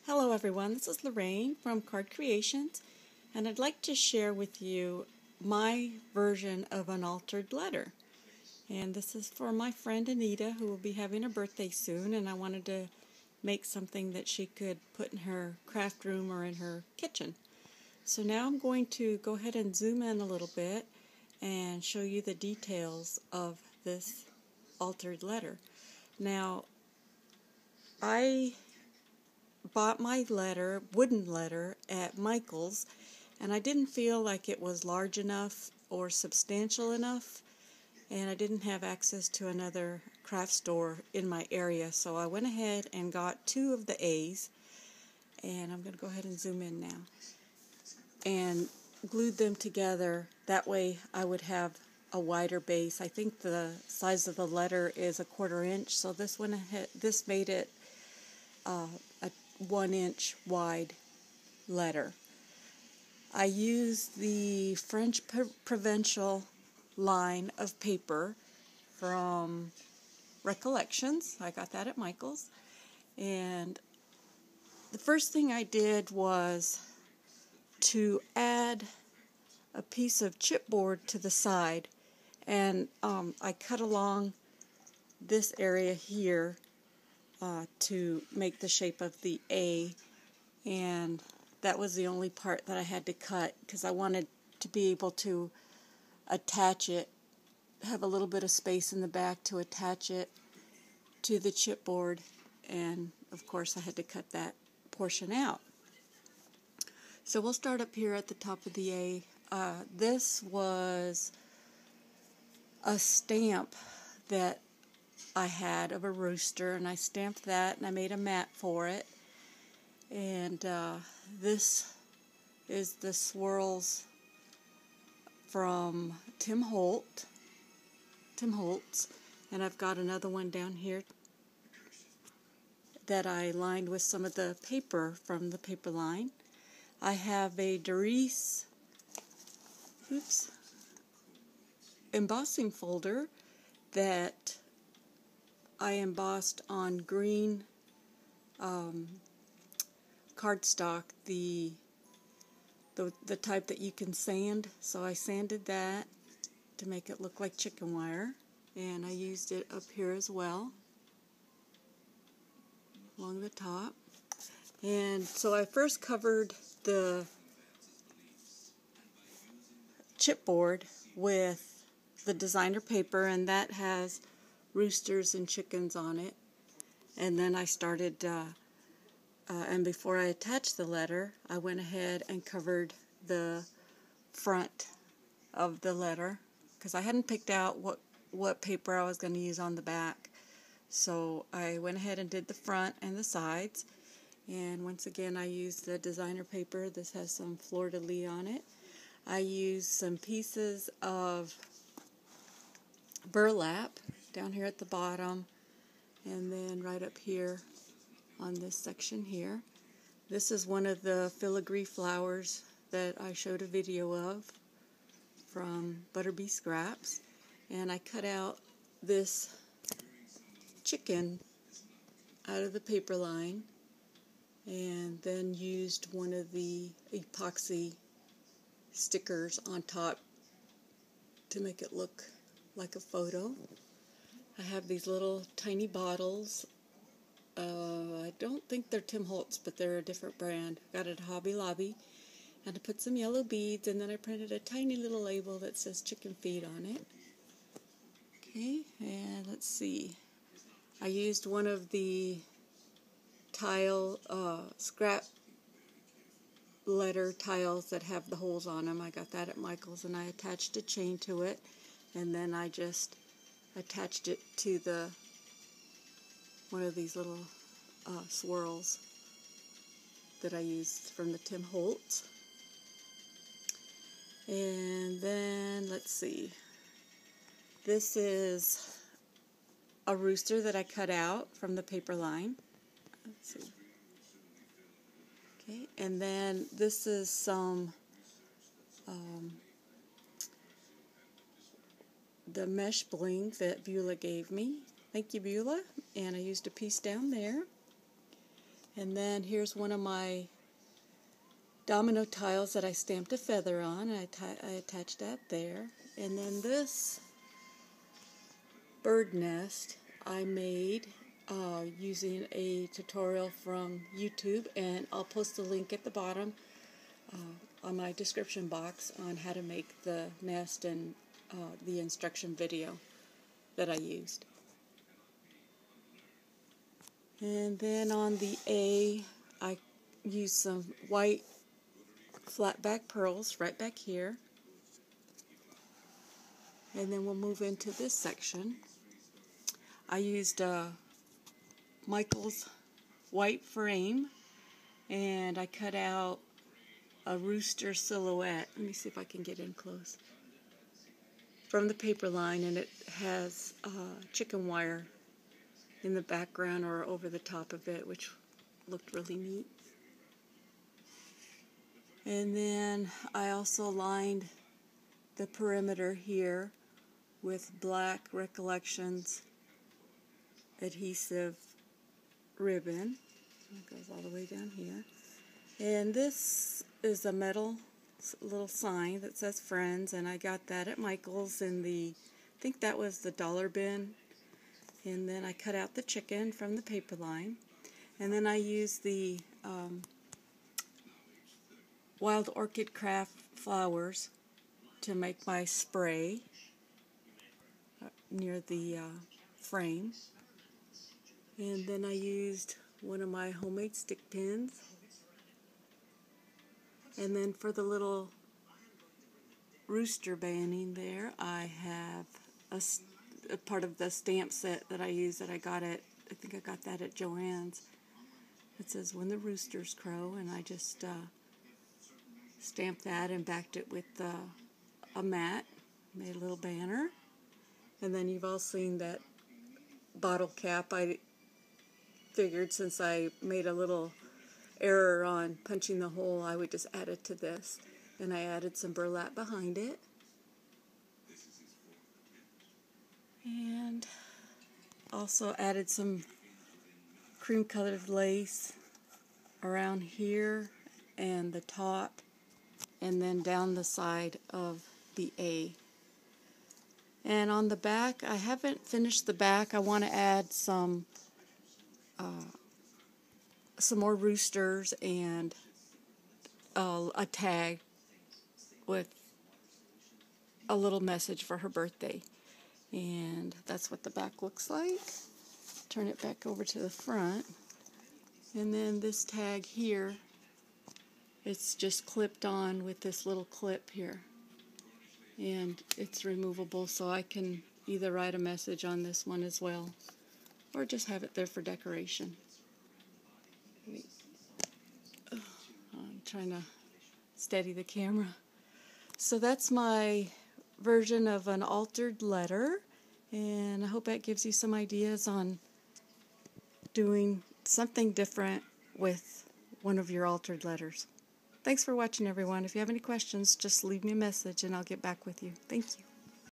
Hello everyone, this is Lorraine from Card Creations, and I'd like to share with you my version of an altered letter. And this is for my friend Anita, who will be having a birthday soon, and I wanted to make something that she could put in her craft room or in her kitchen. So now I'm going to go ahead and zoom in a little bit and show you the details of this altered letter. Now, I bought my wooden letter at Michael's, and I didn't feel like it was large enough or substantial enough, and I didn't have access to another craft store in my area, so I went ahead and got two of the A's, and I'm going to go ahead and zoom in now, and glued them together. That way I would have a wider base. I think the size of the letter is 1/4 inch, so this made it a 1-inch wide letter. I used the French Provincial line of paper from Recollections. I got that at Michael's. And the first thing I did was to add a piece of chipboard to the side, and I cut along this area here to make the shape of the A, and that was the only part that I had to cut because I wanted to be able to attach it, have a little bit of space in the back to attach it to the chipboard, and of course I had to cut that portion out. So we'll start up here at the top of the A. This was a stamp that I had of a rooster, and I stamped that, and I made a mat for it. And this is the swirls from Tim Holtz, and I've got another one down here that I lined with some of the paper from the paper line. I have a Doris embossing folder that I embossed on green cardstock, the type that you can sand. So I sanded that to make it look like chicken wire, and I used it up here as well along the top. And so I first covered the chipboard with the designer paper, and that has roosters and chickens on it. And then I started, and before I attached the letter, I went ahead and covered the front of the letter because I hadn't picked out what paper I was going to use on the back. So I went ahead and did the front and the sides. And once again, I used the designer paper. This has some fleur-de-lis on it. I used some pieces of burlap down here at the bottom, and then right up here on this section here. This is one of the filigree flowers that I showed a video of from Butterbee Scraps, and I cut out this chicken out of the paper line and then used one of the epoxy stickers on top to make it look like a photo. I have these little tiny bottles. I don't think they're Tim Holtz, but they're a different brand. Got it at Hobby Lobby. And I put some yellow beads, and then I printed a tiny little label that says chicken feed on it. Okay, and let's see. I used one of the tile, scrap letter tiles that have the holes on them. I got that at Michael's, and I attached a chain to it, and then I just attached it to one of these little swirls that I used from the Tim Holtz. And then, let's see, this is a rooster that I cut out from the paper line. Let's see. Okay, and then this is some the mesh bling that Beulah gave me. Thank you, Beulah. And I used a piece down there. And then here's one of my domino tiles that I stamped a feather on, and I attached that there. And then this bird nest I made using a tutorial from YouTube, and I'll post a link at the bottom on my description box on how to make the nest and the instruction video that I used. And then on the A, I used some white flat back pearls right back here. And then we'll move into this section. I used Michael's white frame, and I cut out a rooster silhouette. Let me see if I can get in close. From the paper line, and it has chicken wire in the background or over the top of it, which looked really neat. And then I also lined the perimeter here with black Recollections adhesive ribbon. It goes all the way down here. And this is a metal little sign that says Friends, and I got that at Michael's in the, I think that was the dollar bin. And then I cut out the chicken from the paper line. And then I used the Wild Orchid Craft flowers to make my spray near the frame. And then I used one of my homemade stick pins. And then for the little rooster banding there, I have a part of the stamp set that I use that I got at, I think I got that at Joann's. It says When the Roosters Crow, and I just stamped that and backed it with a mat, made a little banner. And then you've all seen that bottle cap. I figured since I made a little error on punching the hole, I would just add it to this. And I added some burlap behind it. And also added some cream colored lace around here and the top, and then down the side of the A. And on the back, I haven't finished the back. I want to add some more roosters and a tag with a little message for her birthday. And that's what the back looks like. Turn it back over to the front. And then this tag here, it's just clipped on with this little clip here. And it's removable, so I can either write a message on this one as well, or just have it there for decoration. I'm trying to steady the camera. So that's my version of an altered letter, and I hope that gives you some ideas on doing something different with one of your altered letters. Thanks for watching, everyone. If you have any questions, just leave me a message and I'll get back with you. Thank you.